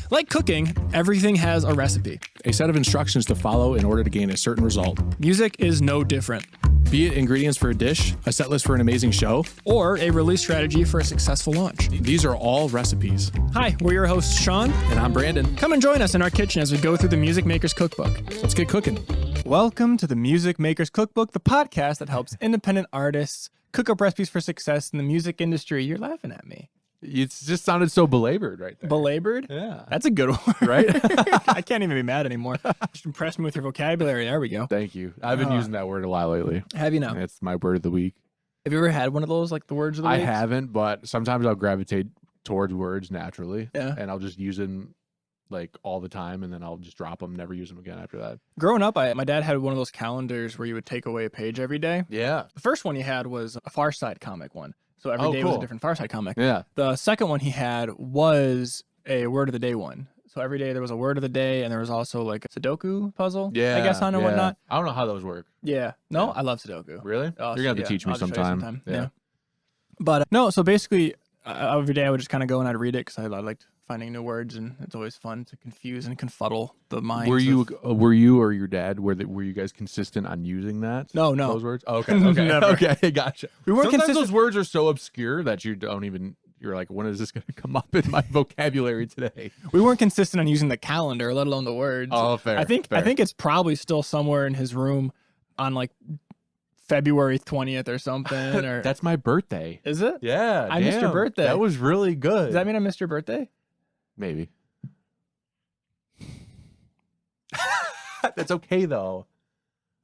Like cooking, everything has a recipe. A set of instructions to follow in order to gain a certain result. Music is no different. Be it ingredients for a dish, a set list for an amazing show, Or a release strategy for a successful launch. these are all recipes. Hi, we're your hosts, Sean. And I'm Brandon. Come and join us in our kitchen as we go through the Music Maker's Cookbook. Let's get cooking. Welcome to the Music Maker's Cookbook, the podcast that helps independent artists cook up recipes for success in the music industry. You're laughing at me. It just sounded so belabored right there. Belabored? Yeah. That's a good one. Right? I can't even be mad anymore. Just impress me with your vocabulary. There we go. Thank you. I've been using that word a lot lately. Have you now? It's my word of the week. Have you ever had one of those, like the words of the I week? haven't, but sometimes I'll gravitate towards words naturally. Yeah. And I'll just use them like all the time, and then I'll just drop them, never use them again after that. Growing up, my dad had one of those calendars where you would take away a page every day. Yeah. The first one he had was a Far Side comic one. So every Oh, day was a cool. different Far Side comic. Yeah. The second one he had was a word of the day one. So every day there was a word of the day, and there was also like a Sudoku puzzle, Yeah. I guess, on and yeah. whatnot. I don't know how those work. Yeah. No, Yeah. I love Sudoku. Really? Oh, You're going to have to yeah, teach me I'll just show you sometime. Yeah. But no, so basically, every day I would just kind of go and I'd read it because I liked finding new words, and it's always fun to confuse and confuddle the mind. Were you or your dad, were you guys consistent on using that? No, no. Those words? Oh, okay. Okay. Never. Okay. Gotcha. We weren't Sometimes consistent. those words are so obscure that you don't even, you're like, when is this going to come up in my vocabulary today? We weren't consistent on using the calendar, let alone the words. Oh, fair. I think it's probably still somewhere in his room on like February 20th or something. Or That's my birthday. is it? Yeah. I missed your damn. birthday. That was really good. Does that mean I missed your birthday? Maybe. That's okay though.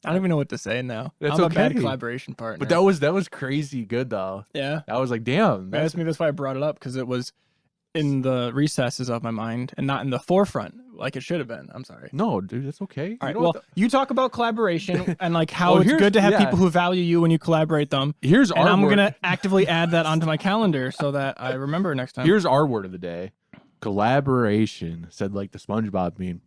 I don't even know what to say now. That's I'm a bad okay. collaboration partner. But that was crazy good though. yeah. I was like, damn. That's maybe that's why I brought it up, because it was in the recesses of my mind and not in the forefront like it should have been. I'm sorry. No, dude, that's okay. All You right. know Well, what you talk about collaboration and like how Oh, it's here's- good to have yeah. people who value you when you collaborate them. here's And our I'm word. gonna actively add that onto my calendar so that I remember next time. Here's our word of the day. Collaboration, said like the SpongeBob meme.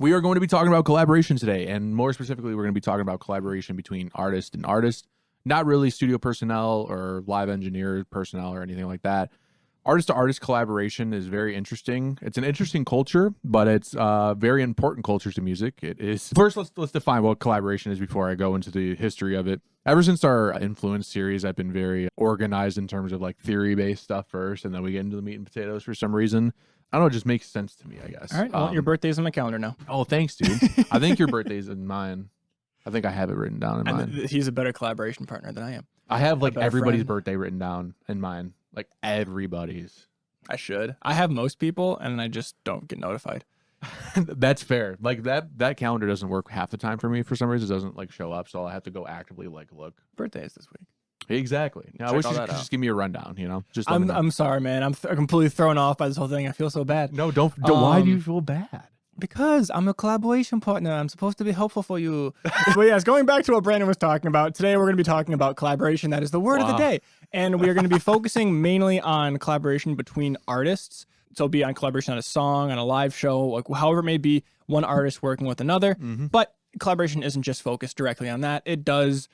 We are going to be talking about collaboration today, and more specifically, we're going to be talking about collaboration between artist and artist, not really studio personnel or live engineer personnel or anything like that. Artist to artist collaboration is very interesting. It's an interesting culture, but it's very important culture to music. It is. First, let's define what collaboration is before I go into the history of it. Ever since our Influence series, I've been very organized in terms of like theory-based stuff first, and then we get into the meat and potatoes for some reason. I don't know, it just makes sense to me, I guess. All right. Well, your birthday's on my calendar now. Oh, thanks, dude. I think your birthday's in mine. I think I have it written down in And mine. he's a better collaboration partner than I am. I have like better everybody's friend. birthday written down in mine. Like everybody's. I should. I have most people, and I just don't get notified. That's fair. Like that calendar doesn't work half the time for me for some reason. It doesn't like show up, so I have to go actively like look. Birthday is this week. Exactly. I Check wish all you that could out. just give me a rundown, you know? Just let me know. I'm sorry, man. I'm completely thrown off by this whole thing. I feel so bad. No, don't why do you Um, feel bad? Because I'm a collaboration partner. I'm supposed to be helpful for you. But yes, going back to what Brandon was talking about, today we're going to be talking about collaboration. That is the word of the Wow. day. And we are going to be focusing mainly on collaboration between artists. So it'll be on collaboration on a song, on a live show, like however it may be, one artist working with another. Mm-hmm. But collaboration isn't just focused directly on that. It does,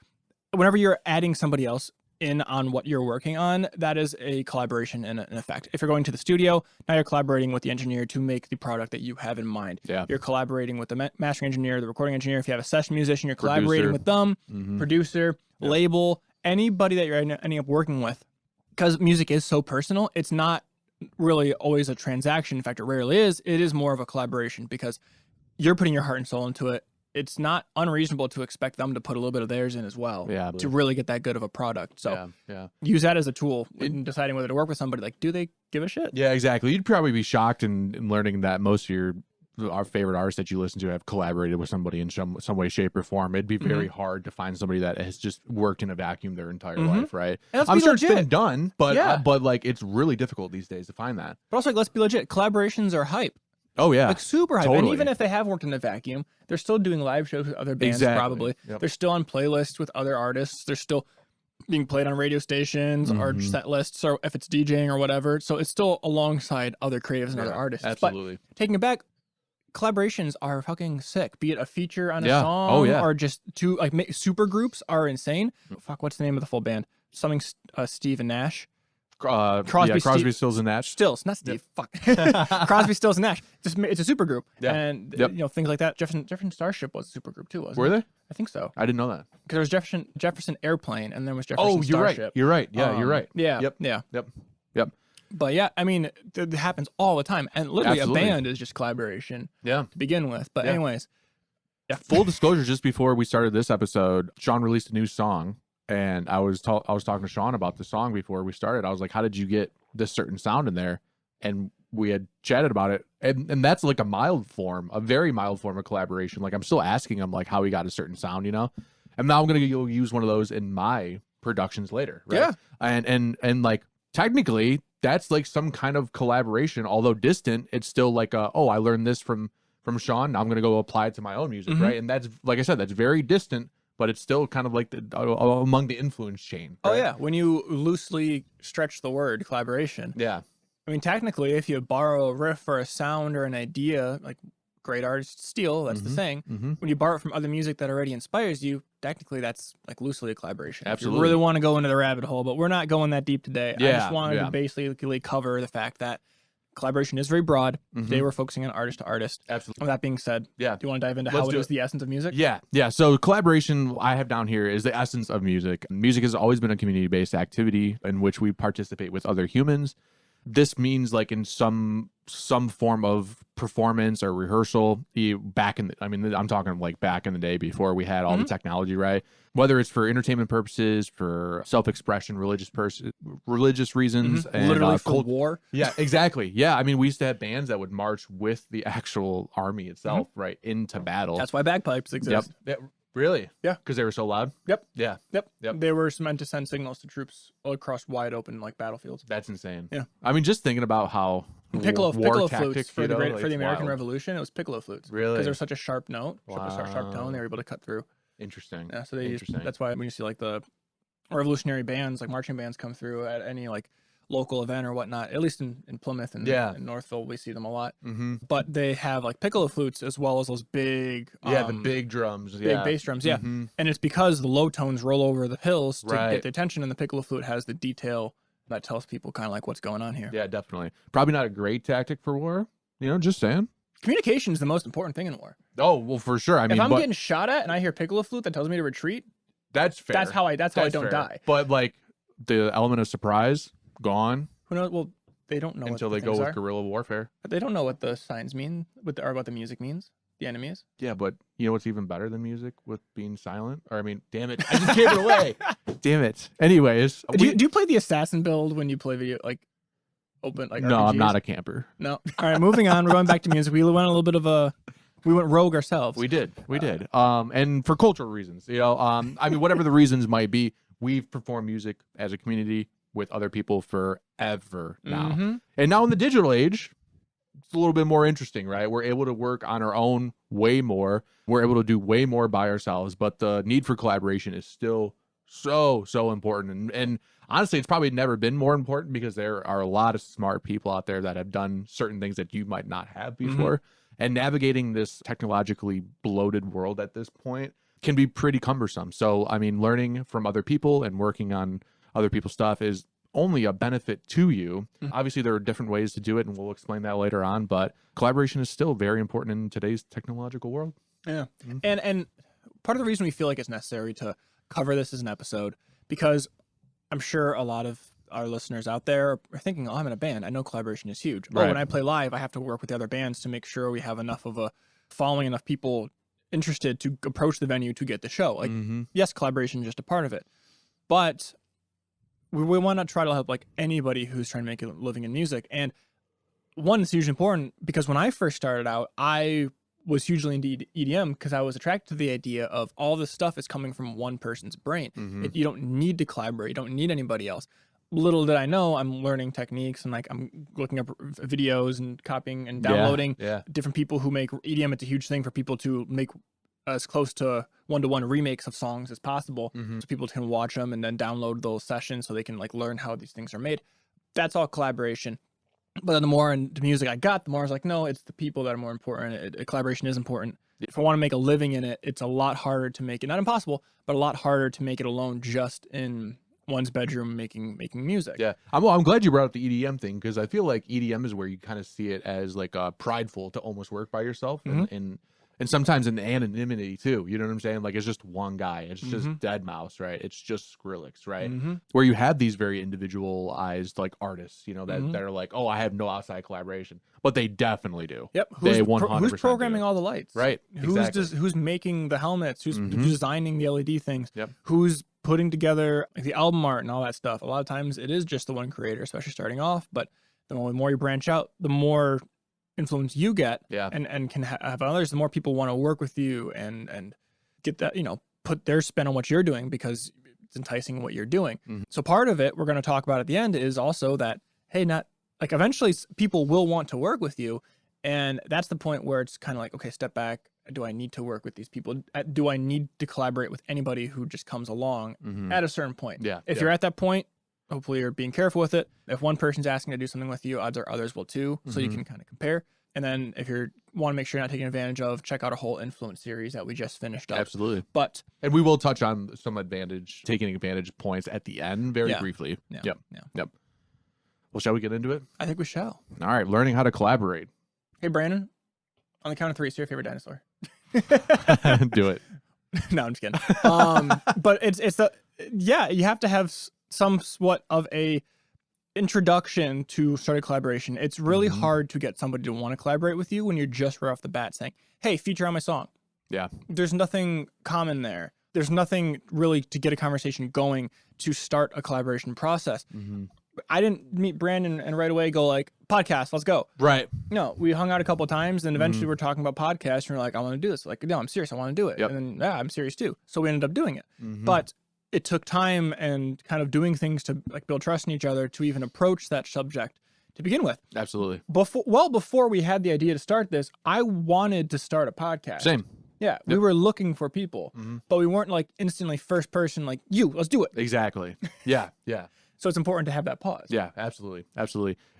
whenever you're adding somebody else in on what you're working on, that is a collaboration in effect. If you're going to the studio, now you're collaborating with the engineer to make the product that you have in mind. Yeah. You're collaborating with the mastering engineer, the recording engineer. If you have a session musician, you're collaborating Producer. with them, Mhm. producer, label, anybody that you're ending up working with. Because music is so personal, it's not really always a transaction. In fact, it rarely is. It is more of a collaboration because you're putting your heart and soul into it. It's not unreasonable to expect them to put a little bit of theirs in as well Yeah. to really get that good of a product. So yeah. use that as a tool in deciding whether to work with somebody. Like, do they give a shit? Yeah, exactly. You'd probably be shocked in learning that most of our favorite artists that you listen to have collaborated with somebody in some way, shape, or form. It'd be very hard to find somebody that has just worked in a vacuum their entire life, right? And let's I'm be sure it's legit. been done, but Yeah. but like it's really difficult these days to find that. But also, like, let's be legit. Collaborations are hype. Oh yeah, Like super hype. And totally. even if they have worked in a vacuum, they're still doing live shows with other bands Exactly. probably. Yep. They're still on playlists with other artists. They're still being played on radio stations or Mhm. set lists, or if it's DJing or whatever. So it's still alongside other creatives and other artists. Absolutely. But taking it back, collaborations are fucking sick. Be it a feature on a Yeah. song Oh, yeah. or just two super groups are insane. Fuck, what's the name of the full band? Something Steve and Nash. Crosby, Stills, and Nash. Stills, not Steve. Fuck. Crosby, Stills, and Nash. It's a supergroup. Yeah. And Yep. you know, things like that. Jefferson Starship was a supergroup too, wasn't it? Were they? I think so. I didn't know that. Because there was Jefferson Airplane, and then was Jefferson Oh, you're Starship. right. You're right. Yeah, you're right. Yeah. Yep. Yeah. Yep. But yeah, I mean, it happens all the time, and literally Absolutely. a band is just collaboration Yeah. to begin with. But Yeah. anyways, Full disclosure, just before we started this episode, Sean released a new song, and I was talking to Sean about the song before we started. I was like, "How did you get this certain sound in there?" And we had chatted about it, and that's like a very mild form of collaboration. Like I'm still asking him like how he got a certain sound, you know. And now I'm gonna use one of those in my productions later, right? Yeah. And like technically that's like some kind of collaboration, although distant. It's still like I learned this from Sean. Now I'm gonna go apply it to my own music, Mhm. right? And that's, like I said, that's very distant, but it's still kind of like among the influence chain. oh right? yeah, when you loosely stretch the word collaboration, Yeah. I mean, technically, if you borrow a riff or a sound or an idea, like great artists steal, that's the Mhm. thing. Mm-hmm. When you borrow it from other music that already inspires you, technically that's like loosely a collaboration. If Absolutely. you really want to go into the rabbit hole, but we're not going that deep today. I Yeah, just wanted yeah. to basically cover the fact that collaboration is very broad. Mhm. Today we're focusing on artist to artist. Absolutely. With that being said, Yeah. do you want to dive into Let's how it do is the essence of music? Yeah. So collaboration I have down here is the essence of music. Music has always been a community-based activity in which we participate with other humans. This means like in some form of performance or rehearsal. I'm talking like back in the day before we had all the technology, right? Whether it's for entertainment purposes, for self-expression, religious reasons, and Literally for cult- war. Yeah, exactly. Yeah, I mean, we used to have bands that would march with the actual army itself, right, into battle. That's why bagpipes exist. Yep. Yeah, really? Yeah. Because they were so loud? Yep. Yeah. Yep. Yep. They were meant to send signals to troops across wide open like battlefields. That's insane. Yeah. I mean, just thinking about how Piccolo war flutes tactics, for you the know, for the it's American wild. Revolution. It was piccolo flutes. Really? Because there's such a sharp note, sharp tone. Wow. They were able to cut through. Interesting. Yeah, so they used, Interesting. that's why when you see like the revolutionary bands, like marching bands, come through at any like local event or whatnot, at least in Plymouth and Yeah. in Northville, we see them a lot. Mm-hmm. But they have like piccolo flutes as well as those big, Yeah, the big drums. big bass drums. Yeah, Mhm. and it's because the low tones roll over the hills to Right. get the attention, and the piccolo flute has the detail that tells people kind of like what's going on here. Yeah, definitely. Probably not a great tactic for war. You know, just saying. Communication is the most important thing in war. Oh, well, for sure. I mean, if I'm but getting shot at and I hear piccolo flute that tells me to retreat, that's fair. that's how I don't fair. die. But like the element of surprise gone Who knows? Well, they don't know until what they the go things with are. guerrilla warfare. They don't know what the signs mean, or what the music means. The enemies. Yeah, but you know what's even better than music with being silent? Or I mean, damn it, I just gave it away. Damn it. Anyways, Do you play the assassin build when you play video like open like? no, I'm RPGs? not a camper. No. All right, moving on. We're going back to music. We went a little bit of we went rogue ourselves. We did. And for cultural reasons, you know, I mean, whatever the reasons might be, we've performed music as a community with other people forever now. Mhm. And now in the digital age, it's a little bit more interesting, right? We're able to work on our own way more. We're able to do way more by ourselves, but the need for collaboration is still so important. And honestly, it's probably never been more important because there are a lot of smart people out there that have done certain things that you might not have before. And navigating this technologically bloated world at this point can be pretty cumbersome. So, I mean, learning from other people and working on other people's stuff is only a benefit to you. Obviously, there are different ways to do it, and we'll explain that later on. But collaboration is still very important in today's technological world. Yeah. Mhm. And part of the reason we feel like it's necessary to cover this as an episode, because I'm sure a lot of our listeners out there are thinking, oh, I'm in a band. I know collaboration is huge. Oh, Right. when I play live, I have to work with the other bands to make sure we have enough of a following, enough people interested to approach the venue to get the show. Like, Mhm. yes, collaboration is just a part of it. But we want to try to help like anybody who's trying to make a living in music. And one, it's hugely important because when I first started out, I was hugely into EDM because I was attracted to the idea of all this stuff is coming from one person's brain. Mhm. You don't need to collaborate. You don't need anybody else. Little did I know, I'm learning techniques and like I'm looking up videos and copying and downloading Yeah. different people who make EDM. It's a huge thing for people to make as close to one-to-one remakes of songs as possible, Mhm. so people can watch them and then download those sessions so they can like learn how these things are made. That's all collaboration. But then the more into music I got, the more I was like, no, it's the people that are more important. Collaboration is important. If I want to make a living in it, it's a lot harder to make it, not impossible, but a lot harder to make it alone just in one's bedroom making music. Yeah, I'm glad you brought up the EDM thing, because I feel like EDM is where you kind of see it as like prideful to almost work by yourself, and sometimes in anonymity too. You know what I'm saying? Like it's just one guy. It's just Deadmau5, right? It's just Skrillex, right? Where you have these very individualized like artists, you know, that are like, oh, I have no outside collaboration, but they definitely do. Yep. They 100% who's programming do. all the lights? Right. Exactly. Who's making the helmets? Who's designing the LED things? Yep. Who's putting together like, the album art and all that stuff? A lot of times it is just the one creator, especially starting off. But the more you branch out, the more influence you get, and can have others, the more people want to work with you and get that, you know, put their spin on what you're doing because it's enticing what you're doing. So part of it we're going to talk about at the end is also that, hey, not like eventually people will want to work with you, and that's the point where it's kind of like, okay, step back. Do I need to work with these people? Do I need to collaborate with anybody who just comes along at a certain point? If you're at that point, hopefully you're being careful with it. If one person's asking to do something with you, odds are others will too. So you can kind of compare. And then if you want to make sure you're not taking advantage of, check out our whole influence series that we just finished up. Absolutely. But and we will touch on some taking advantage points at the end very briefly. Yep. Well, shall we get into it? I think we shall. All right. Learning how to collaborate. Hey, Brandon, on the count of 3, say your favorite dinosaur. Do it. No, I'm just kidding. But it's you have to have somewhat of a introduction to start a collaboration. It's really hard to get somebody to want to collaborate with you when you're just right off the bat saying, hey, feature on my song. Yeah. There's nothing common there. There's nothing really to get a conversation going to start a collaboration process. I didn't meet Brandon and right away go like, podcast, let's go. Right. No, we hung out a couple of times and eventually we're talking about podcasts and we're like, I want to do this. Like, no, I'm serious. I want to do it. Yep. And then, yeah, I'm serious too. So we ended up doing it. But it took time and kind of doing things to like build trust in each other to even approach that subject to begin with. Absolutely. Before we had the idea to start this, I wanted to start a podcast. Same. Yeah, we were looking for people, but we weren't like instantly first person like, let's do it. Exactly. Yeah. So it's important to have that pause. Yeah, absolutely.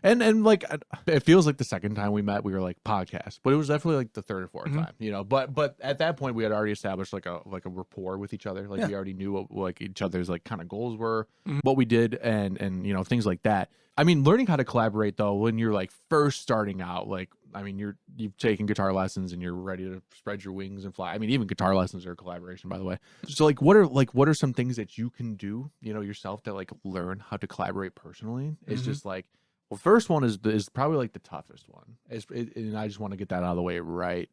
And like it feels like the second time we met we were like podcast, but it was definitely like the third or fourth time, you know. But at that point we had already established like a rapport with each other. Like we already knew what like each other's like kind of goals were, what we did, and you know, things like that. I mean, learning how to collaborate though when you're like first starting out, like I mean, you've taken guitar lessons and you're ready to spread your wings and fly. I mean, even guitar lessons are a collaboration, by the way. So like what are some things that you can do, you know, yourself to like learn how to collaborate personally? It's just like, well, first one is probably like the toughest one. And I just want to get that out of the way right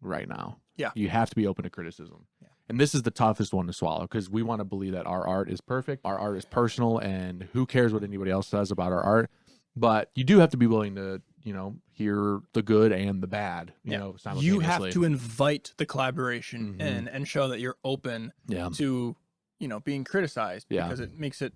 now. Yeah. You have to be open to criticism. Yeah. And this is the toughest one to swallow because we want to believe that our art is perfect. Our art is personal and who cares what anybody else says about our art. But you do have to be willing to, you know, hear the good and the bad, you know, simultaneously. You have to invite the collaboration in and show that you're open to, you know, being criticized because it makes it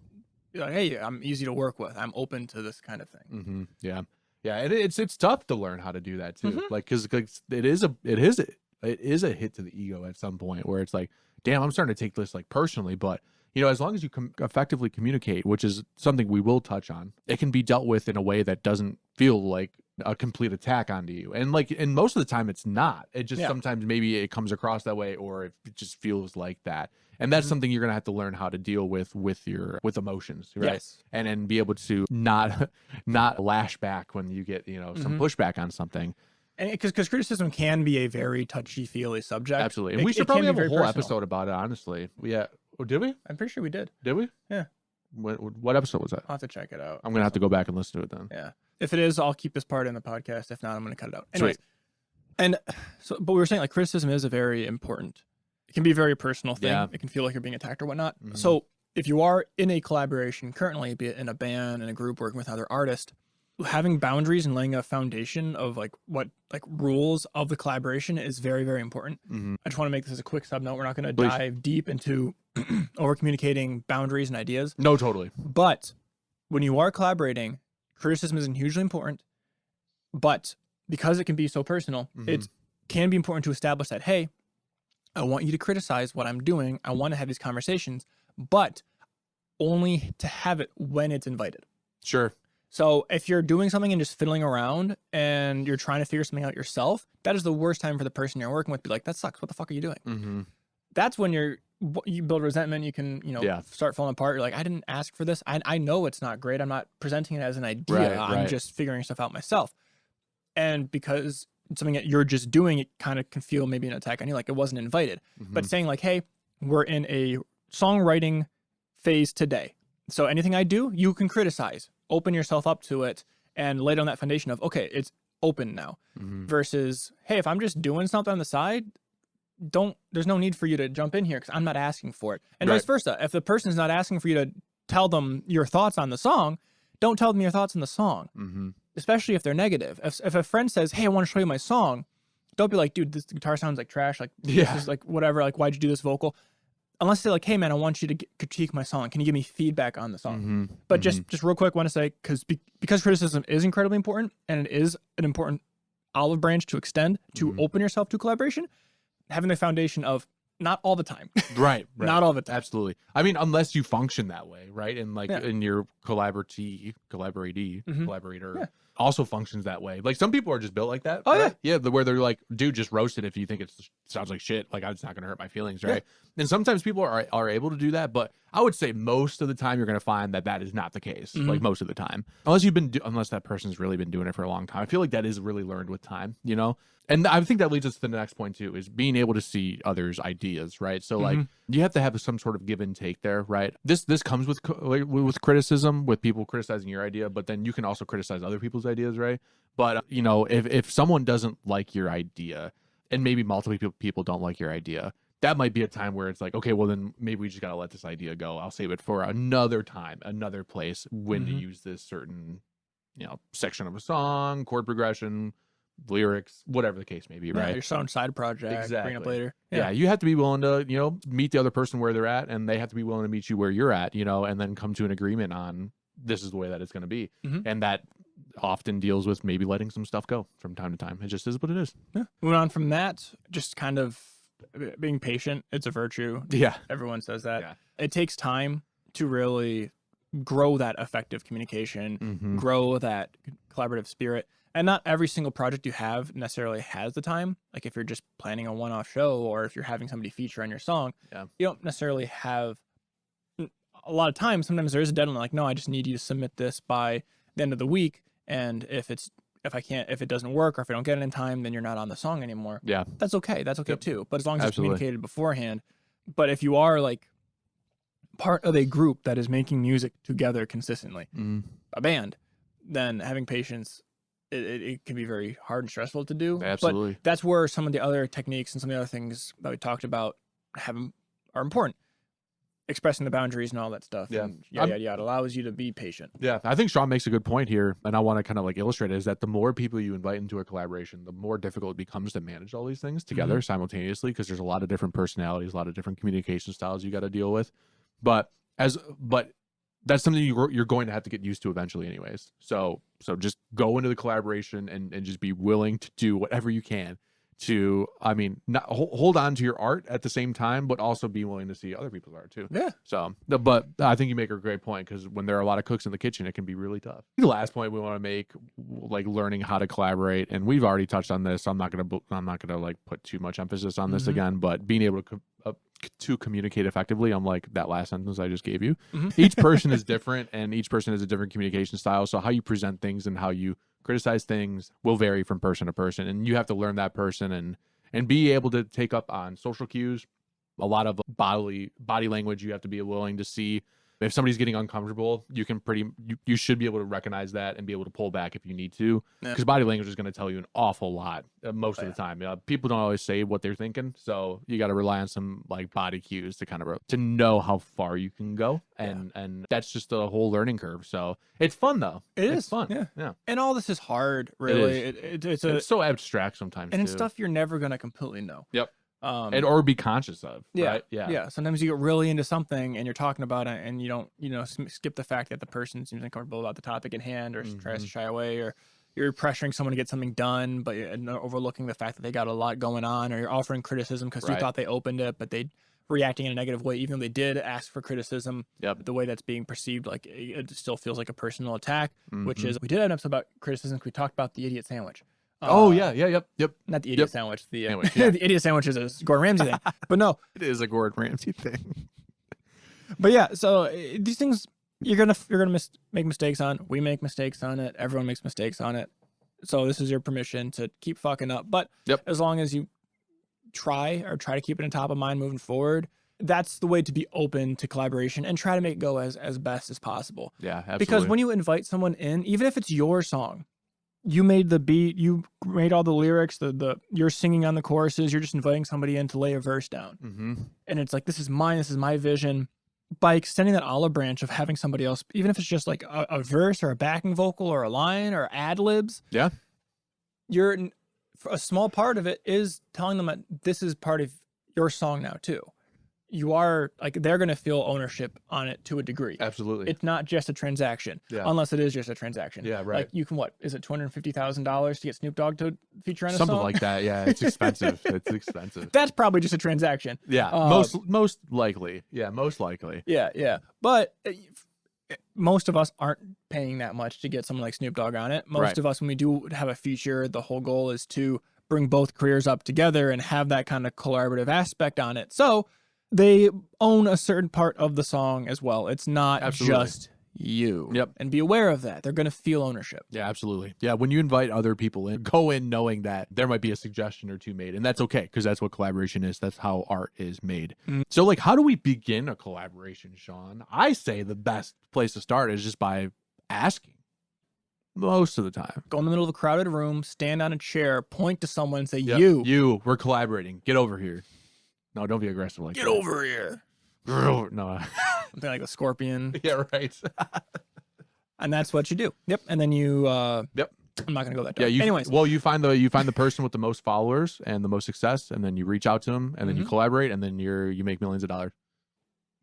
like, hey, I'm easy to work with. I'm open to this kind of thing. Yeah. And it's tough to learn how to do that too. Like, cause it is a hit to the ego at some point where it's like, damn, I'm starting to take this like personally, but you know, as long as you effectively communicate, which is something we will touch on, it can be dealt with in a way that doesn't feel like a complete attack onto you. And most of the time it's not. It just sometimes maybe it comes across that way or it just feels like that. And that's something you're going to have to learn how to deal with emotions, right? Yes. And be able to not lash back when you get, you know, some pushback on something. And because criticism can be a very touchy-feely subject. Absolutely. And we should probably have a whole episode about it, honestly. Oh, did we? I'm pretty sure we did. Did we? Yeah. What episode was that? I'll have to check it out. I'm going to have to go back and listen to it then. Yeah. If it is, I'll keep this part in the podcast. If not, I'm going to cut it out. Anyways. Sweet. And so, but we were saying like criticism is a very important, it can be a very personal thing. Yeah. It can feel like you're being attacked or whatnot. So if you are in a collaboration currently, be it in a band, in a group, working with other artists, having boundaries and laying a foundation of like what like rules of the collaboration is very, very important. I just want to make this as a quick sub note. We're not going to dive deep into over communicating boundaries and ideas. No, totally. But when you are collaborating, criticism is hugely important. But because it can be so personal, it can be important to establish that, hey, I want you to criticize what I'm doing. I want to have these conversations, but only to have it when it's invited. Sure. So if you're doing something and just fiddling around and you're trying to figure something out yourself, that is the worst time for the person you're working with to be like, that sucks. What the fuck are you doing? That's when you build resentment. You can, Yeah. start falling apart. You're like, I didn't ask for this. I know it's not great. I'm not presenting it as an idea. Right, I'm right. just figuring stuff out myself. And because it's something that you're just doing, it kind of can feel maybe an attack on you, like it wasn't invited. But Mhm. saying like, hey, we're in a songwriting phase today. So anything I do, you can criticize. Open yourself up to it and lay down that foundation of, okay, it's open now. Mhm. Versus, hey, if I'm just doing something on the side, there's no need for you to jump in here because I'm not asking for it. And Right. vice versa. If the person's not asking for you to tell them your thoughts on the song, don't tell them your thoughts on the song, Mhm. especially if they're negative. If a friend says, hey, I want to show you my song, don't be like, dude, this guitar sounds like trash. Like, Yeah. this is like whatever. Like, why'd you do this vocal? Unless they're like, hey, man, I want you to critique my song. Can you give me feedback on the song? Mhm. But Mhm. just real quick, want to say, because criticism is incredibly important and it is an important olive branch to extend to Mhm. open yourself to collaboration, having the foundation of not all the time, Right, right. not all the time. Absolutely. I mean, unless you function that way, right? And like Yeah. in your Mhm. collaborator Yeah. also functions that way. Like some people are just built like that. Oh, right? Yeah. Where they're like, dude, just roast it if you think it sounds like shit. Like it's not gonna hurt my feelings, Yeah. right? And sometimes people are able to do that, but I would say most of the time you're gonna find that is not the case. Mhm. Like most of the time, unless that person's really been doing it for a long time. I feel like that is really learned with time, you know. And I think that leads us to the next point too, is being able to see others' ideas, right? So like you have to have some sort of give and take there, right? This comes with with criticism, with people criticizing your idea, but then you can also criticize other people's ideas, right? But if someone doesn't like your idea, and maybe multiple people don't like your idea, that might be a time where it's like, okay, well then maybe we just gotta let this idea go. I'll save it for another time, another place when to Mhm. use this certain, section of a song, chord progression, lyrics, whatever the case may be, Yeah, right? your own side project, bring it up Exactly. later. Yeah, you have to be willing to, meet the other person where they're at, and they have to be willing to meet you where you're at, and then come to an agreement on this is the way that it's going to be. Mhm. And that often deals with maybe letting some stuff go from time to time. It just is what it is. Yeah. Moving on from that, just kind of being patient. It's a virtue. Yeah. Everyone says that. Yeah. It takes time to really grow that effective communication, Mm-hmm. grow that collaborative spirit. And not every single project you have necessarily has the time. Like if you're just planning a one-off show or if you're having somebody feature on your song, Yeah. you don't necessarily have a lot of time. Sometimes there is a deadline. Like, no, I just need you to submit this by the end of the week. And if it doesn't work or if I don't get it in time, then you're not on the song anymore. Yeah. That's okay. That's okay Yep. too. But as long as Absolutely. it's communicated beforehand. But if you are like part of a group that is making music together consistently, Mm-hmm. a band, then having patience, it can be very hard and stressful to do. Absolutely. But that's where some of the other techniques and some of the other things that we talked about are important. Expressing the boundaries and all that stuff. Yeah. And yada, yada allows you to be patient. Yeah, I think Sean makes a good point here, and I want to kind of like illustrate it, is that the more people you invite into a collaboration, the more difficult it becomes to manage all these things together simultaneously, because there's a lot of different personalities, a lot of different communication styles you got to deal with. But that's something you're going to have to get used to eventually, anyways. So just go into the collaboration and just be willing to do whatever you can to, I mean, not hold on to your art at the same time, but also be willing to see other people's art too. Yeah. So, but I think you make a great point, because when there are a lot of cooks in the kitchen, it can be really tough. The last point we want to make, like learning how to collaborate, and we've already touched on this. So I'm not gonna like put too much emphasis on this again, but being able to communicate effectively, unlike that last sentence I just gave you. Each person is different, and each person has a different communication style. So how you present things and how you criticize things will vary from person to person, and you have to learn that person and be able to take up on social cues. A lot of body language you have to be willing to see. If somebody's getting uncomfortable, you should be able to recognize that and be able to pull back if you need to, because body language is going to tell you an awful lot most of the time. People don't always say what they're thinking, so you got to rely on some like body cues to kind of to know how far you can go, and that's just a whole learning curve. So it's fun though. It's fun. Yeah. And all this is hard, really. It's so abstract sometimes, and too. it's stuff you're never gonna completely know. Yep. Or be conscious of. Yeah, right? yeah. Sometimes you get really into something and you're talking about it, and you don't, skip the fact that the person seems uncomfortable about the topic at hand, or tries to shy away, or you're pressuring someone to get something done, but you're overlooking the fact that they got a lot going on, or you're offering criticism because you thought they opened it, but they reacting in a negative way, even though they did ask for criticism. Yep. The way that's being perceived, like it still feels like a personal attack. Which is, we did have an episode about criticism. We talked about the idiot sandwich. Yep. Not the idiot Yep. sandwich. The Sandwich, yeah. the idiot sandwich is a Gordon Ramsay thing. But no. It is a Gordon Ramsay thing. But yeah. So these things you're gonna make mistakes on. We make mistakes on it. Everyone makes mistakes on it. So this is your permission to keep fucking up. But as long as you try to keep it in top of mind moving forward, that's the way to be open to collaboration and try to make it go as best as possible. Yeah, absolutely. Because when you invite someone in, even if it's your song, you made the beat, you made all the lyrics, you're singing on the choruses, you're just inviting somebody in to lay a verse down. Mm-hmm. And it's like, this is my vision. By extending that olive branch of having somebody else, even if it's just like a verse or a backing vocal or a line or ad libs, a small part of it is telling them that this is part of your song now too. You are like, they're going to feel ownership on it to a degree. Absolutely. It's not just a transaction, unless it is just a transaction. Yeah, right. Like you can, is it $250,000 to get Snoop Dogg to feature on a Something song? like that. Yeah, it's expensive. It's expensive. That's probably just a transaction. Yeah, most likely. Yeah, most likely. Yeah. But most of us aren't paying that much to get someone like Snoop Dogg on it. Most of us, when we do have a feature, the whole goal is to bring both careers up together and have that kind of collaborative aspect on it. So they own a certain part of the song as well. It's not just you. Yep. And be aware of that. They're going to feel ownership. Yeah, absolutely. Yeah, when you invite other people in, go in knowing that there might be a suggestion or two made. And that's okay, because that's what collaboration is. That's how art is made. So, like, how do we begin a collaboration, Sean? I say the best place to start is just by asking. Most of the time. Go in the middle of a crowded room, stand on a chair, point to someone and say, we're collaborating. Get over here. No, don't be aggressive like that. Get over here. No. Something like a scorpion. Yeah, right. And that's what you do. Yep. And then you I'm not gonna go that dark. Yeah, anyways. Well, you find the person with the most followers and the most success, and then you reach out to them, and then you collaborate, and then you make millions of dollars.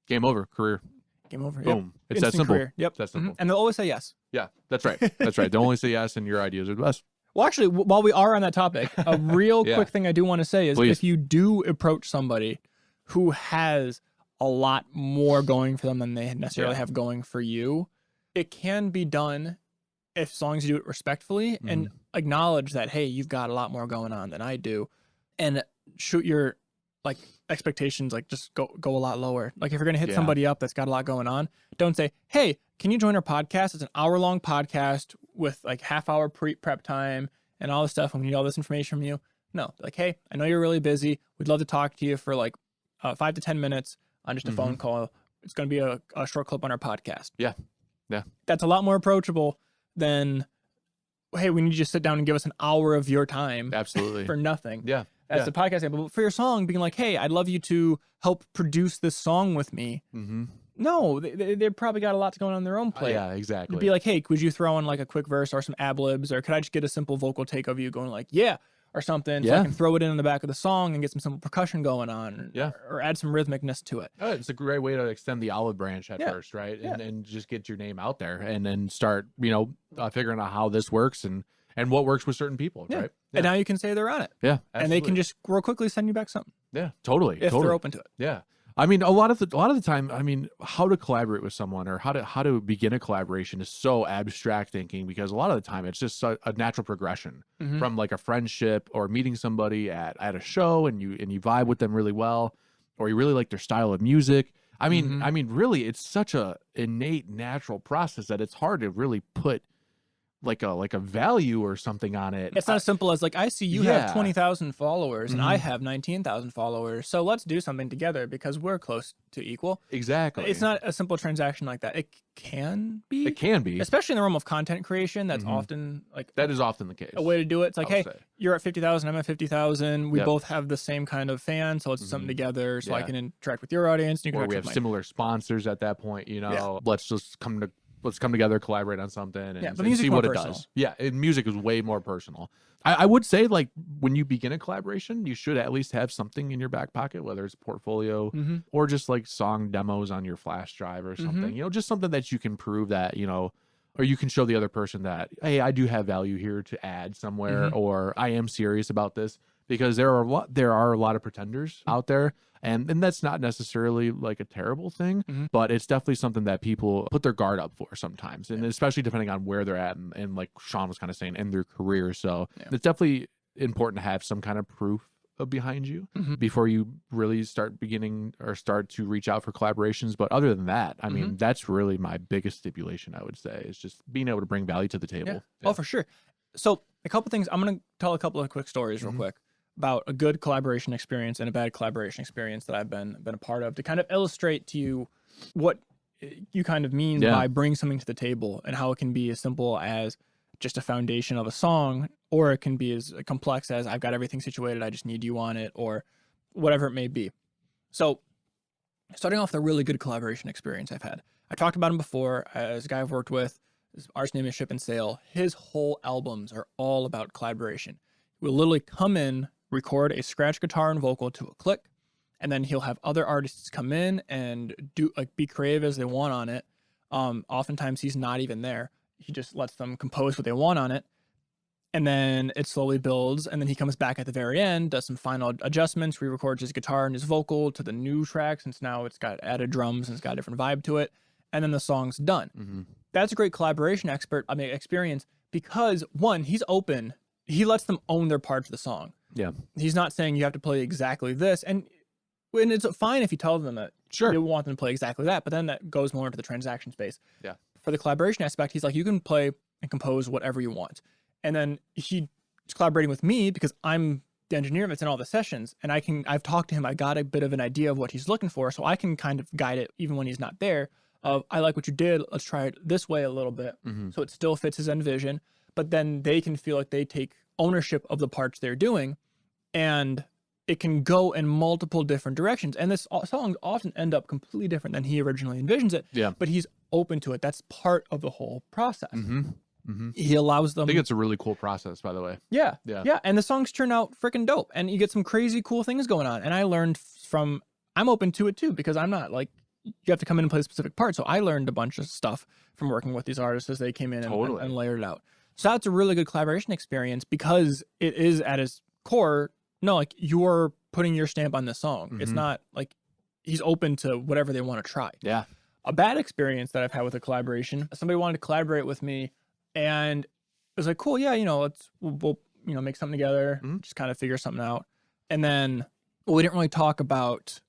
Game over. Career. Game over. Boom. Yep. It's that simple. Career. Yep. It's that simple. And they'll always say yes. Yeah, that's right. That's right. They only say yes, and your ideas are the best. Well, actually, while we are on that topic, a real quick thing I do want to say is if you do approach somebody who has a lot more going for them than they necessarily have going for you, it can be done as long as you do it respectfully and acknowledge that, hey, you've got a lot more going on than I do, and shoot your expectations, just go a lot lower. Like if you're going to hit somebody up that's got a lot going on, don't say, hey, can you join our podcast? It's an hour-long podcast with half-hour prep time and all this stuff, and we need all this information from you. No, hey, I know you're really busy. We'd love to talk to you for 5 to 10 minutes on just a phone call. It's going to be a short clip on our podcast. Yeah. That's a lot more approachable than, hey, we need you to sit down and give us an hour of your time. Absolutely. For nothing. Yeah. That's the podcast example. But for your song, being like, hey, I'd love you to help produce this song with me. No, they've probably got a lot going on their own plate. Yeah, exactly. It'd be like, hey, could you throw in a quick verse or some ad-libs, or could I just get a simple vocal take of you going or something, so I can throw it in the back of the song and get some simple percussion going on, or add some rhythmicness to it. It's a great way to extend the olive branch at first, right? And just get your name out there, and then start, figuring out how this works and what works with certain people, right? Yeah. And now you can say they're on it. Yeah, absolutely. And they can just real quickly send you back something. Yeah, totally. If they're open to it. Yeah. I mean, a lot of the time, how to collaborate with someone or how to begin a collaboration is so abstract thinking, because a lot of the time it's just a natural progression from a friendship or meeting somebody at a show and you vibe with them really well, or you really like their style of music. I mean, really, it's such a innate natural process that it's hard to really put like a value or something on it. It's not as simple as I see you have 20,000 followers and I have 19,000 followers, so let's do something together because we're close to equal. Exactly. It's not a simple transaction like that. It can be. It can be. Especially in the realm of content creation. That's often that is often the case. A way to do it. It's hey, you're at 50,000, I'm at 50,000. We both have the same kind of fan, so let's do something together so I can interact with your audience. And you can we have similar sponsors at that point, let's just let's come together, collaborate on something, and see what it does. Yeah, music is way more personal. I would say, when you begin a collaboration, you should at least have something in your back pocket, whether it's a portfolio or just song demos on your flash drive or something. Just something that you can prove that, or you can show the other person that, hey, I do have value here to add somewhere, or I am serious about this, because there are a lot of pretenders out there. And that's not necessarily like a terrible thing, Mhm. but it's definitely something that people put their guard up for sometimes. And especially depending on where they're at and like Sean was kind of saying, in their career. So Yeah. it's definitely important to have some kind of proof behind you Mhm. before you really start to reach out for collaborations. But other than that, I mean, that's really my biggest stipulation, I would say, is just being able to bring value to the table. Oh, for sure. So a couple things. I'm going to tell a couple of quick stories real quick about a good collaboration experience and a bad collaboration experience that I've been a part of to kind of illustrate to you what you kind of mean by bringing something to the table and how it can be as simple as just a foundation of a song, or it can be as complex as I've got everything situated, I just need you on it, or whatever it may be. So starting off with a really good collaboration experience I've had. I talked about him before as a guy I've worked with. His artist name is Ship and Sail. His whole albums are all about collaboration. We'll literally come in, record a scratch guitar and vocal to a click, and then he'll have other artists come in and do like be creative as they want on it. Oftentimes he's not even there. He just lets them compose what they want on it. And then it slowly builds. And then he comes back at the very end, does some final adjustments, re-records his guitar and his vocal to the new track, since now it's got added drums and it's got a different vibe to it. And then the song's done. That's a great collaboration experience because, one, he's open. He lets them own their parts of the song. Yeah. He's not saying you have to play exactly this. And it's fine if you tell them that you want them to play exactly that, but then that goes more into the transaction space. Yeah. For the collaboration aspect, he's like, you can play and compose whatever you want. And then he's collaborating with me because I'm the engineer that's in all the sessions, and I've talked to him. I got a bit of an idea of what he's looking for, so I can kind of guide it even when he's not there. I like what you did. Let's try it this way a little bit, so it still fits his end vision. But then they can feel like they take ownership of the parts they're doing, and it can go in multiple different directions. And this songs often end up completely different than he originally envisions it. Yeah. But he's open to it. That's part of the whole process. He allows them. I think it's a really cool process, by the way. Yeah. Yeah. And the songs turn out freaking dope, and you get some crazy cool things going on. And I learned I'm open to it too, because I'm not like, you have to come in and play a specific part. So I learned a bunch of stuff from working with these artists as they came in and layered it out. So that's a really good collaboration experience because it is at its core, no, like you're putting your stamp on this song. It's not like he's open to whatever they want to try. Yeah. A bad experience that I've had with a collaboration, somebody wanted to collaborate with me and it was like, cool, yeah, we'll make something together, just kind of figure something out. And then we didn't really talk about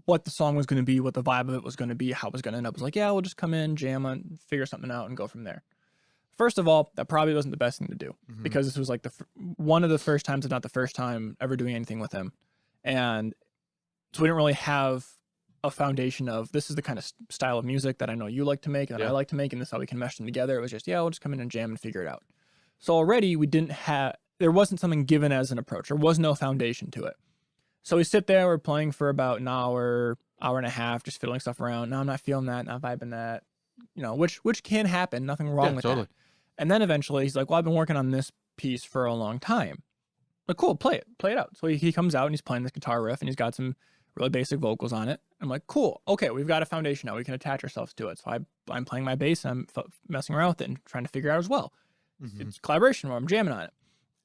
what the song was going to be, what the vibe of it was going to be, how it was going to end up. It was like, yeah, we'll just come in, jam on, figure something out and go from there. First of all, that probably wasn't the best thing to do because this was like one of the first times, if not the first time, ever doing anything with him. And so we didn't really have a foundation of this is the kind of style of music that I know you like to make and that I like to make, and this is how we can mesh them together. It was just, yeah, we'll just come in and jam and figure it out. So already there wasn't something given as an approach. There was no foundation to it. So we sit there, we're playing for about an hour and a half, just fiddling stuff around. No, I'm not feeling that, not vibing that, which can happen. Nothing wrong with that. And then eventually he's like, well, I've been working on this piece for a long time. Like, cool, play it out. So he comes out and he's playing this guitar riff and he's got some really basic vocals on it. I'm like, cool, okay, we've got a foundation now. We can attach ourselves to it. So I'm playing my bass and I'm messing around with it and trying to figure it out as well. It's collaboration where I'm jamming on it.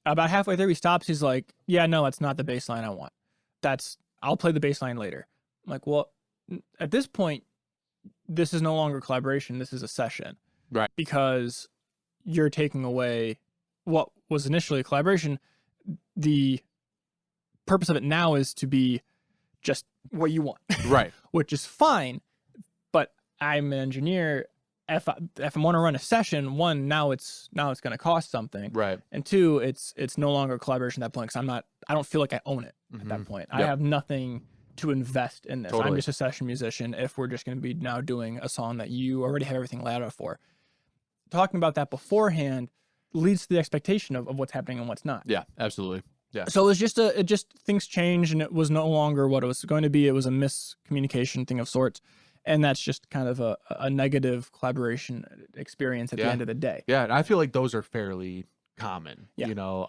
About halfway through, he stops. He's like, yeah, no, that's not the bass line I want. I'll play the bass line later. I'm like, well, at this point, this is no longer collaboration. This is a session. Right. Because you're taking away what was initially a collaboration. The purpose of it now is to be just what you want. Right. Which is fine. But I'm an engineer. If I want to run a session, one, now it's going to cost something. Right. And two, it's no longer a collaboration at that point because I don't feel like I own it at that point. Yep. I have nothing to invest in this. Totally. I'm just a session musician if we're just going to be now doing a song that you already have everything laid out for. Talking about that beforehand leads to the expectation of what's happening and what's not. Yeah, absolutely. Yeah. So it was things changed and it was no longer what it was going to be. It was a miscommunication thing of sorts. And that's just kind of a negative collaboration experience at the end of the day. Yeah, and I feel like those are fairly common,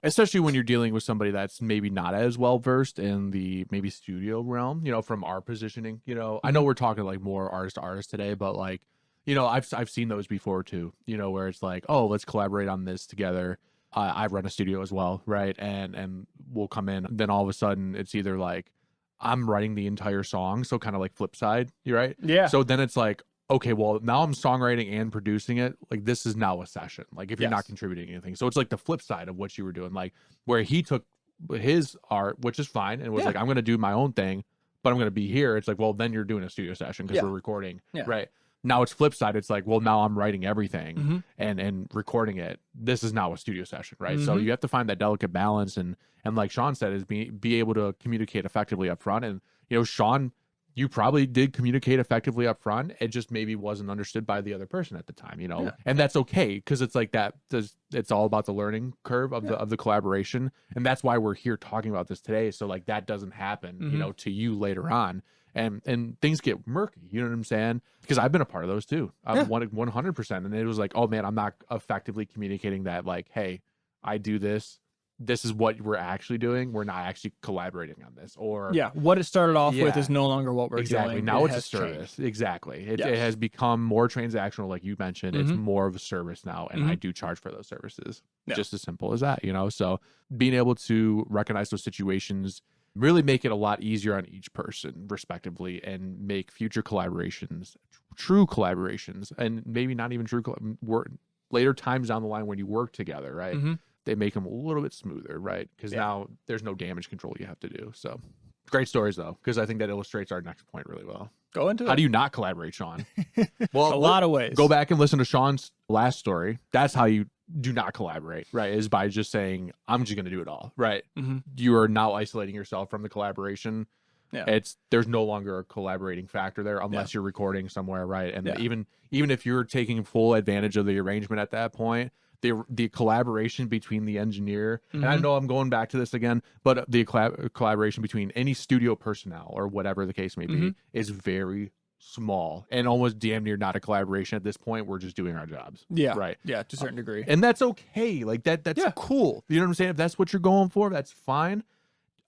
especially when you're dealing with somebody that's maybe not as well versed in the maybe studio realm, from our positioning. I know we're talking like more artist to artist today, but like, I've seen those before too, where it's like, oh, let's collaborate on this together. I run a studio as well, right? And we'll come in, then all of a sudden it's either like, I'm writing the entire song. So kind of like flip side, you're right. Yeah. So then it's like, okay, well, now I'm songwriting and producing it. Like, this is now a session. Like, if you're not Yes. contributing anything. So it's like the flip side of what you were doing, like where he took his art, which is fine, and was Yeah. like, I'm going to do my own thing, but I'm going to be here. It's like, well, then you're doing a studio session because Yeah. we're recording. Yeah. Right. Now it's flip side. It's like, well, now I'm writing everything Mhm. and recording it. This is now a studio session. Right. So Mhm. you have to find that delicate balance. And like Sean said, is be able to communicate effectively up front. And, Sean, you probably did communicate effectively up front. It just maybe wasn't understood by the other person at the time, Yeah. and that's okay. Because it's like that. It's all about the learning curve of the collaboration. And that's why we're here talking about this today. So like that doesn't happen, to you later on. And things get murky, you know what I'm saying? Because I've been a part of those too. Yeah. 100%. And it was like, oh man, I'm not effectively communicating that, like, hey, I do this. This is what we're actually doing. We're not actually collaborating on this. Or Yeah. What it started off with Yeah. is no longer what we're exactly. doing. Now It it's a has service. changed. Exactly. It Yes. has become more transactional, like you mentioned. It's Mhm. more of a service now, and I Mhm. do charge for those services. Yeah. Just as simple as that, So being able to recognize those situations really make it a lot easier on each person, respectively, and make future collaborations true collaborations, and maybe not even true later times down the line when you work together, right? Mhm. They make them a little bit smoother, right? Because Yeah. now there's no damage control you have to do. So great stories though, because I think that illustrates our next point really well. Go into How it. do you not collaborate, Sean? Well, A lot of ways. go back and listen to Sean's last story. That's how you do not collaborate, right? Is by just saying, I'm just going to do it all, right? Mhm. You are now isolating yourself from the collaboration. Yeah. There's no longer a collaborating factor there unless you're recording somewhere, right? And Yeah. even if you're taking full advantage of the arrangement at that point, the collaboration between the engineer, and I Mhm. know I'm going back to this again, but the collaboration between any studio personnel or whatever the case may be Mhm. is very small and almost damn near not a collaboration at this point. We're just doing our jobs. Yeah. Right. Yeah. To a certain degree. And that's okay. Like that's Yeah. cool. You know what I'm saying? If that's what you're going for, that's fine.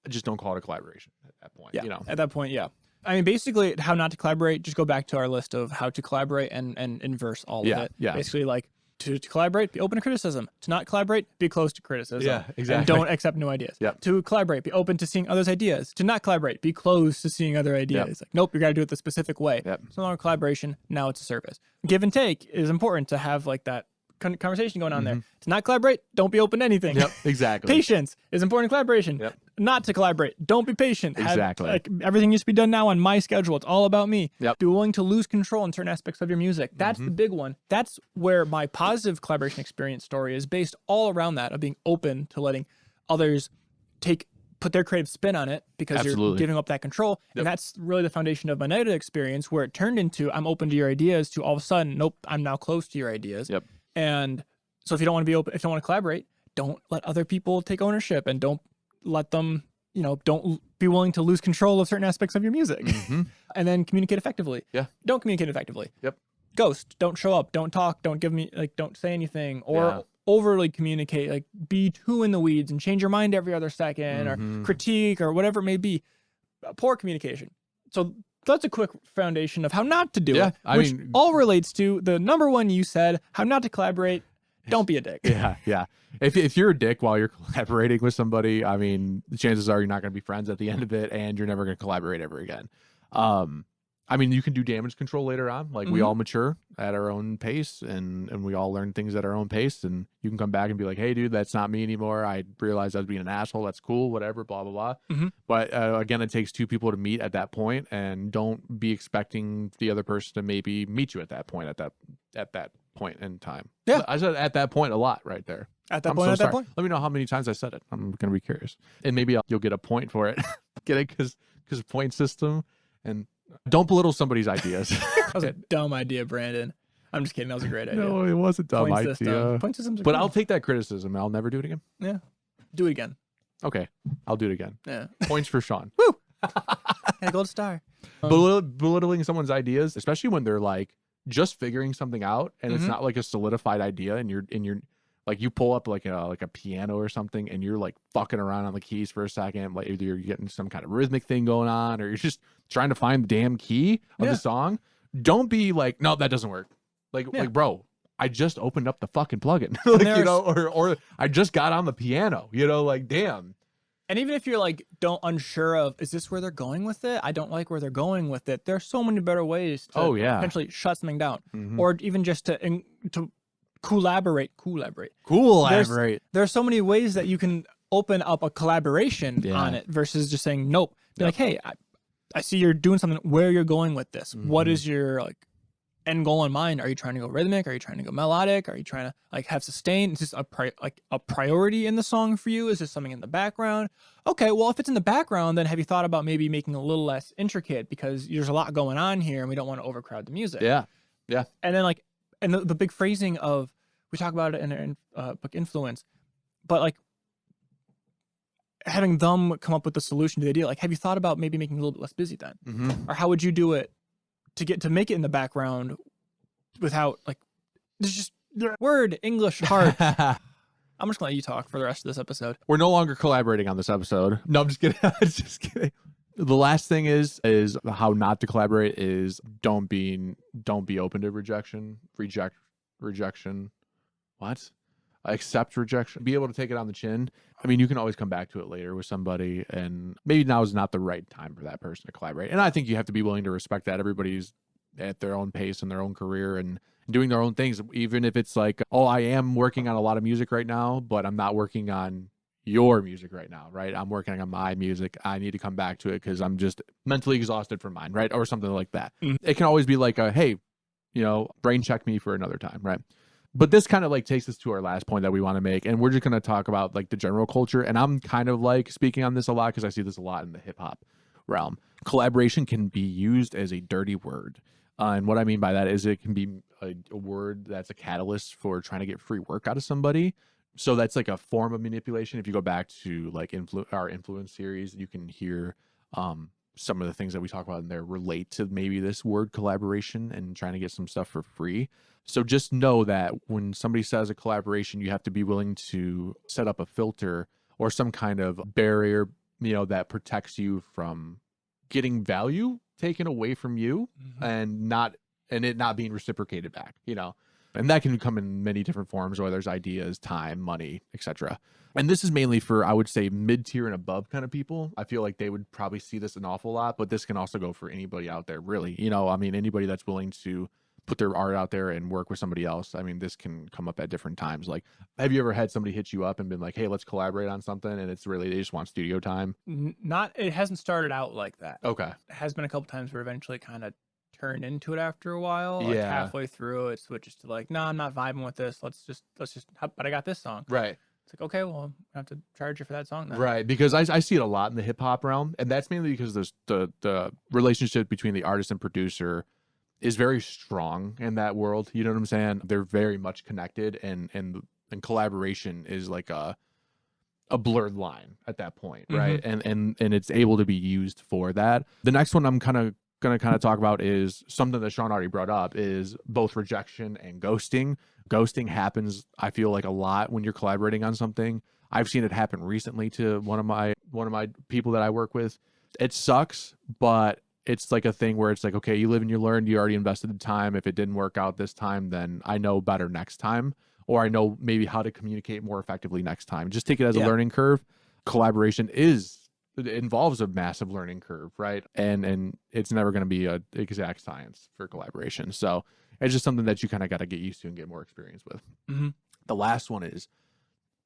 Just don't call it a collaboration at that point. Yeah. At that point, yeah. I mean, basically, how not to collaborate. Just go back to our list of how to collaborate and inverse all Yeah, of it. yeah. Basically, like to collaborate, be open to criticism. To not collaborate, be close to criticism. Yeah, exactly. And don't accept new ideas. Yep. To collaborate, be open to seeing others' ideas. To not collaborate, be close to seeing other ideas. Like, nope, you got to do it the specific way. Yep. It's no longer collaboration. Now it's a service. Give and take is important to have like that conversation going on there. To not collaborate, don't be open to anything. Yep, exactly. Patience is important in collaboration. Yep. Not to collaborate, don't be patient. Exactly. Like everything needs to be done now on my schedule. It's all about me. Yep. Be willing to lose control in certain aspects of your music. That's the big one. That's where my positive collaboration experience story is based all around that, of being open to letting others put their creative spin on it, because you're Absolutely. giving up that control. Yep. And that's really the foundation of my negative experience, where it turned into I'm open to your ideas to all of a sudden, nope, I'm now close to your ideas. Yep. And so if you don't want to be open, if you don't want to collaborate, don't let other people take ownership, and don't let them, don't be willing to lose control of certain aspects of your music. Mhm. And then communicate effectively. Yeah. Don't communicate effectively. Yep. Ghost. Don't show up. Don't talk. Don't give me, don't say anything, or Yeah. overly communicate, like be too in the weeds and change your mind every other second, Mhm. or critique, or whatever it may be. Poor communication. So that's a quick foundation of how not to do Yeah, it, I which mean- all relates to the number one you said, how not to collaborate. Don't be a dick. Yeah, yeah. If you're a dick while you're collaborating with somebody, I mean, the chances are you're not going to be friends at the end of it, and you're never going to collaborate ever again. I mean, you can do damage control later on. Like, we Mhm. all mature at our own pace, and we all learn things at our own pace. And you can come back and be like, "Hey, dude, that's not me anymore. I realized I was being an asshole. That's cool. Whatever. Blah blah blah." Mhm. But again, it takes two people to meet at that point, and don't be expecting the other person to maybe meet you at that point. At that point in time. Yeah. I said at that point a lot right there. At that I'm point, so at that sorry. point. Let me know how many times I said it. I'm going to be curious. And maybe you'll get a point for it. Get it? Because point system. And don't belittle somebody's ideas. That was a dumb idea, Brandon. I'm just kidding. That was a great idea. No, it was a dumb Point idea. system. Point systems are But cool. I'll take that criticism. I'll never do it again. Yeah. Do it again. Okay. I'll do it again. Yeah. Points for Sean. Hey, gold star. Belittling someone's ideas, especially when they're like just figuring something out and it's Mhm. not like a solidified idea, and you're like, you pull up like a piano or something, and you're like fucking around on the keys for a second, like either you're getting some kind of rhythmic thing going on, or you're just trying to find the damn key of Yeah. the song. Don't be like, no, that doesn't work. Like, Yeah. bro, I just opened up the fucking plugin, And like, there's- or I just got on the piano, like, damn. And even if you're like unsure of, is this where they're going with it? I don't like where they're going with it. There's so many better ways to Oh, yeah. potentially shut something down, Mhm. or even just to collaborate. Collaborate. There's so many ways that you can open up a collaboration Yeah. on it versus just saying nope. Be Yep. like, hey, I see you're doing something. Where you're going with this? What Mhm. is your like end goal in mind? Are you trying to go rhythmic? Are you trying to go melodic? Are you trying to like have sustain? Is this a priority in the song for you? Is this something in the background? Okay, well, if it's in the background, then have you thought about maybe making a little less intricate because there's a lot going on here and we don't want to overcrowd the music. Yeah. And then like, and the big phrasing of, we talk about it in our book Influence, but like having them come up with the solution to the idea. Like, have you thought about maybe making it a little bit less busy then? Mm-hmm. Or how would you do it to make it in the background without like, there's just word English hard. I'm just gonna let you talk for the rest of this episode. We're no longer collaborating on this episode. No, I'm just kidding. I'm just kidding. The last thing is how not to collaborate is don't be open to rejection. What? Accept rejection. Be able to take it on the chin. I mean, you can always come back to it later with somebody, and maybe now is not the right time for that person to collaborate. And I think you have to be willing to respect that. Everybody's at their own pace in their own career and doing their own things. Even if it's like, oh, I am working on a lot of music right now, but I'm not working on your music right now, right? I'm working on my music. I need to come back to it because I'm just mentally exhausted from mine, right? Or something like that. Mhm. It can always be like, hey, brain check me for another time, right? But this kind of like takes us to our last point that we want to make. And we're just going to talk about like the general culture. And I'm kind of like speaking on this a lot because I see this a lot in the hip hop realm. Collaboration can be used as a dirty word. And what I mean by that is it can be a word that's a catalyst for trying to get free work out of somebody. So that's like a form of manipulation. If you go back to like our Influence series, you can hear some of the things that we talk about in there relate to maybe this word collaboration and trying to get some stuff for free. So just know that when somebody says a collaboration, you have to be willing to set up a filter or some kind of barrier, that protects you from getting value taken away from you and it not being reciprocated back, And that can come in many different forms, whether there's ideas, time, money, etc. And this is mainly for, I would say, mid-tier and above kind of people. I feel like they would probably see this an awful lot, but this can also go for anybody out there, really. Anybody that's willing to put their art out there and work with somebody else. I mean, this can come up at different times. Like, have you ever had somebody hit you up and been like, hey, let's collaborate on something? And it's really, they just want studio time. It hasn't started out like that. Okay. It has been a couple times where eventually kind of turned into it after a while. Like Yeah. halfway through, it switches to like, no, I'm not vibing with this. Let's just, but I got this song. Right. It's like, okay, well, I have to charge you for that song then. Right. Because I see it a lot in the hip hop realm. And that's mainly because there's the relationship between the artist and producer is very strong in that world. You know what I'm saying? They're very much connected, and collaboration is like a blurred line at that point, right? And it's able to be used for that. The next one I'm gonna talk about is something that Sean already brought up, is both rejection and ghosting. Ghosting happens, I feel like, a lot when you're collaborating on something. I've seen it happen recently to one of my people that I work with. It sucks, but it's like a thing where it's like, okay, you live and you learn, you already invested the time. If it didn't work out this time, then I know better next time, or I know maybe how to communicate more effectively next time. Just take it as a learning curve. Collaboration it involves a massive learning curve, right? And it's never going to be an exact science for collaboration. So it's just something that you kind of got to get used to and get more experience with. Mm-hmm. The last one is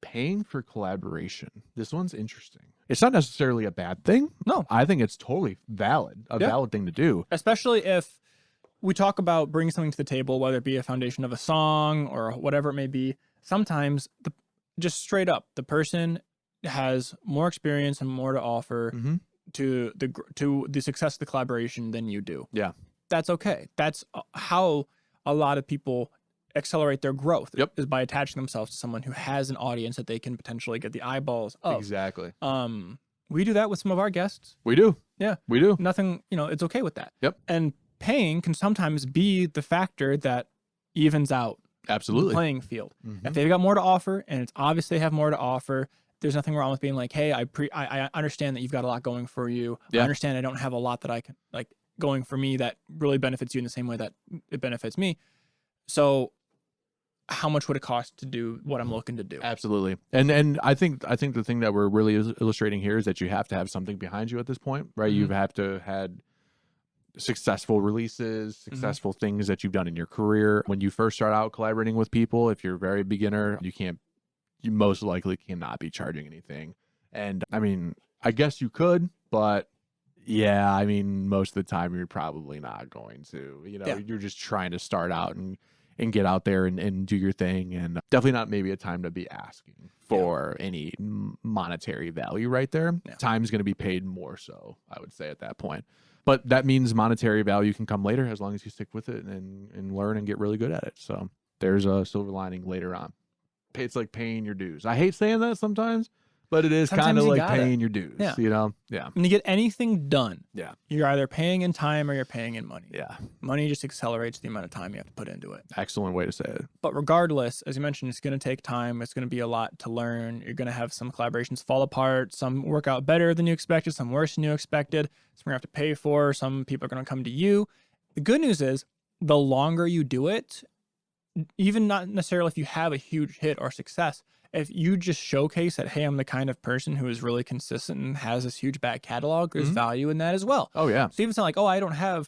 paying for collaboration. This one's interesting. It's not necessarily a bad thing. No. I think it's totally valid thing to do. Especially if we talk about bringing something to the table, whether it be a foundation of a song or whatever it may be. Sometimes just straight up, the person has more experience and more to offer to the success of the collaboration than you do. Yeah. That's okay. That's how a lot of people accelerate their growth, is by attaching themselves to someone who has an audience that they can potentially get the eyeballs of. Exactly. We do that with some of our guests. We do. Yeah. We do. Nothing, it's okay with that. Yep. And paying can sometimes be the factor that evens out Absolutely the playing field. If they've got more to offer, and it's obvious they have more to offer, there's nothing wrong with being like, hey, I understand that you've got a lot going for you. Yeah. I understand I don't have a lot that I can like going for me that really benefits you in the same way that it benefits me. So how much would it cost to do what I'm looking to do? Absolutely. And I think the thing that we're really illustrating here is that you have to have something behind you at this point, right? Mhm. You have to had successful releases, successful things that you've done in your career. When you first start out collaborating with people, if you're a very beginner, you most likely cannot be charging anything. And I mean, I guess you could, but yeah, I mean, most of the time you're probably not going to. Yeah. You're just trying to start out and get out there and do your thing. And definitely not maybe a time to be asking for any monetary value right there. Yeah. Time's going to be paid more so, I would say, at that point. But that means monetary value can come later as long as you stick with it and learn and get really good at it. So there's a silver lining later on. It's like paying your dues. I hate saying that sometimes, but it is kind Sometimes of you like gotta. paying your dues, Yeah. Yeah. When you get anything done, Yeah. you're either paying in time or you're paying in money. Yeah. Money just accelerates the amount of time you have to put into it. Excellent way to say it. But regardless, as you mentioned, it's going to take time. It's going to be a lot to learn. You're going to have some collaborations fall apart. Some work out better than you expected, some worse than you expected. Some you're going to have to pay for. Some people are going to come to you. The good news is the longer you do it, even not necessarily if you have a huge hit or success, if you just showcase that, hey, I'm the kind of person who is really consistent and has this huge back catalog, there's value in that as well. Oh, yeah. So even it's not like, oh,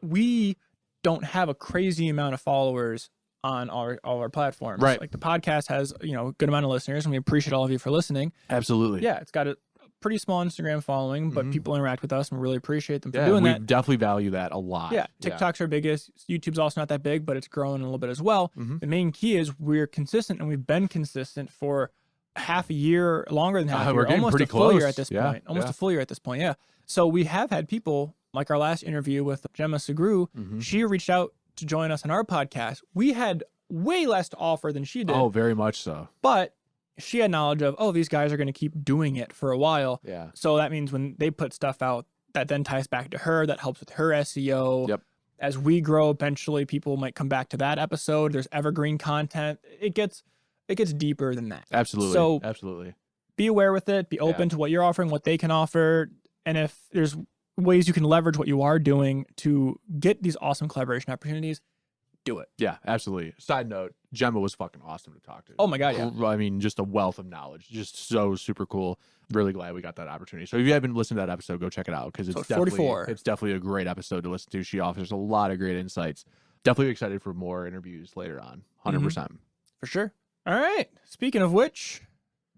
we don't have a crazy amount of followers on all our platforms. Right. Like the podcast has, a good amount of listeners, and we appreciate all of you for listening. Absolutely. Yeah, it's got a pretty small Instagram following, but people interact with us and we really appreciate them for doing we that. definitely value that a lot. Yeah, TikTok's our biggest. YouTube's also not that big, but it's growing a little bit as well. The main key is we're consistent, and we've been consistent for half a year, longer than half a we're year, getting almost pretty a full year close. at this Yeah, point. Almost yeah. a full year at this point, yeah. So we have had people, like our last interview with Gemma Segru, she reached out to join us on our podcast. We had way less to offer than she did, Oh, very much so. but she had knowledge of, oh, these guys are going to keep doing it for a while. Yeah. So that means when they put stuff out, that then ties back to her. That helps with her SEO. Yep. As we grow, eventually people might come back to that episode. There's evergreen content. It gets deeper than that. Absolutely. So Absolutely. be aware with it. Be open to what you're offering, what they can offer. And if there's ways you can leverage what you are doing to get these awesome collaboration opportunities, do it. Yeah, absolutely. Side note, Gemma was fucking awesome to talk to. Oh my God, yeah. I mean, just a wealth of knowledge. Just so super cool. Really glad we got that opportunity. So if you haven't listened to that episode, go check it out because it's So 44. definitely a great episode to listen to. She offers a lot of great insights. Definitely excited for more interviews later on. 100%. For sure. All right. Speaking of which,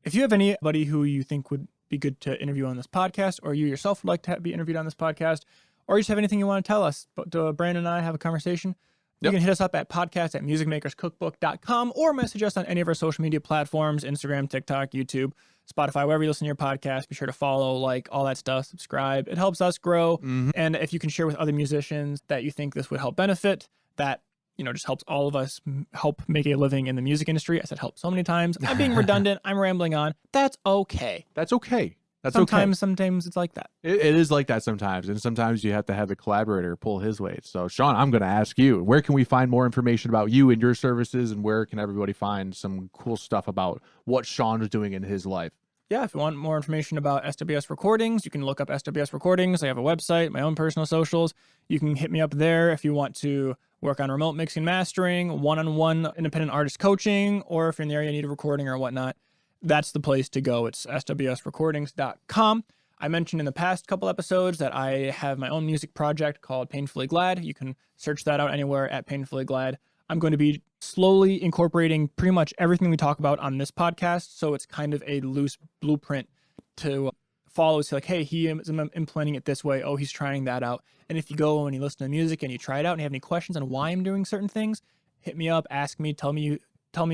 if you have anybody who you think would be good to interview on this podcast, or you yourself would like to be interviewed on this podcast, or you just have anything you want to tell us, but Brandon and I have a conversation, you can hit us up at podcast@musicmakerscookbook.com or message us on any of our social media platforms, Instagram, TikTok, YouTube, Spotify, wherever you listen to your podcast. Be sure to follow, like, all that stuff, subscribe. It helps us grow. And if you can share with other musicians that you think this would help benefit, that just helps all of us help make a living in the music industry. I said help so many times. I'm being redundant. I'm rambling on. That's okay. That's okay. That's okay. Sometimes it's like that. It is like that sometimes. And sometimes you have to have the collaborator pull his weight. So, Sean, I'm going to ask you, where can we find more information about you and your services? And where can everybody find some cool stuff about what Sean is doing in his life? Yeah, if you want more information about SWS Recordings, you can look up SWS Recordings. I have a website, my own personal socials. You can hit me up there if you want to work on remote mixing, mastering, one-on-one independent artist coaching, or if you're in the area, you need a recording or whatnot. That's the place to go. It's swsrecordings.com. I mentioned in the past couple episodes that I have my own music project called Painfully Glad. You can search that out anywhere at Painfully Glad. I'm going to be slowly incorporating pretty much everything we talk about on this podcast, so it's kind of a loose blueprint to follow. It's like, hey, he is implementing it this way. Oh, he's trying that out. And if you go and you listen to music and you try it out and you have any questions on why I'm doing certain things, hit me up, ask me, tell me you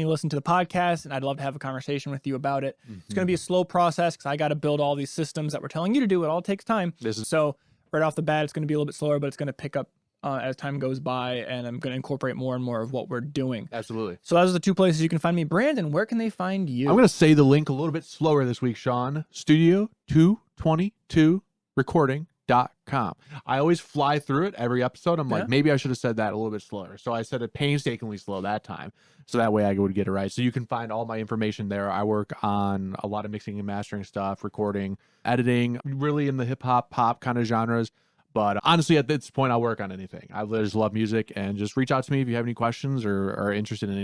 listen to the podcast, and I'd love to have a conversation with you about it. It's going to be a slow process because I got to build all these systems that we're telling you to do. It all takes time. So right off the bat, it's going to be a little bit slower, but it's going to pick up as time goes by, and I'm going to incorporate more and more of what we're doing. Absolutely. So those are the two places you can find me. Brandon, where can they find you? I'm going to say the link a little bit slower this week, Sean. Studio222recording.com. I always fly through it every episode. I'm like, maybe I should have said that a little bit slower. So I said it painstakingly slow that time. So that way I would get it right. So you can find all my information there. I work on a lot of mixing and mastering stuff, recording, editing, really in the hip hop, pop kind of genres. But honestly, at this point, I'll work on anything. I just love music, and just reach out to me if you have any questions or are interested in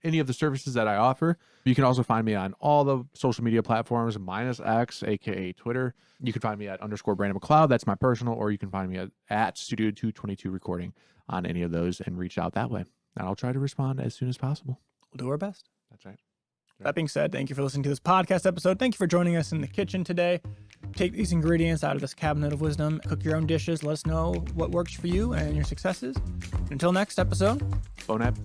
any of the services that I offer. You can also find me on all the social media platforms minus X, aka Twitter. You can find me at _Brandon McLeod. That's my personal, or you can find me at Studio 222 Recording on any of those and reach out that way. And I'll try to respond as soon as possible. We'll do our best. That's right. That being said, thank you for listening to this podcast episode. Thank you for joining us in the kitchen today. Take these ingredients out of this cabinet of wisdom. Cook your own dishes. Let us know what works for you and your successes. Until next episode. Bon app.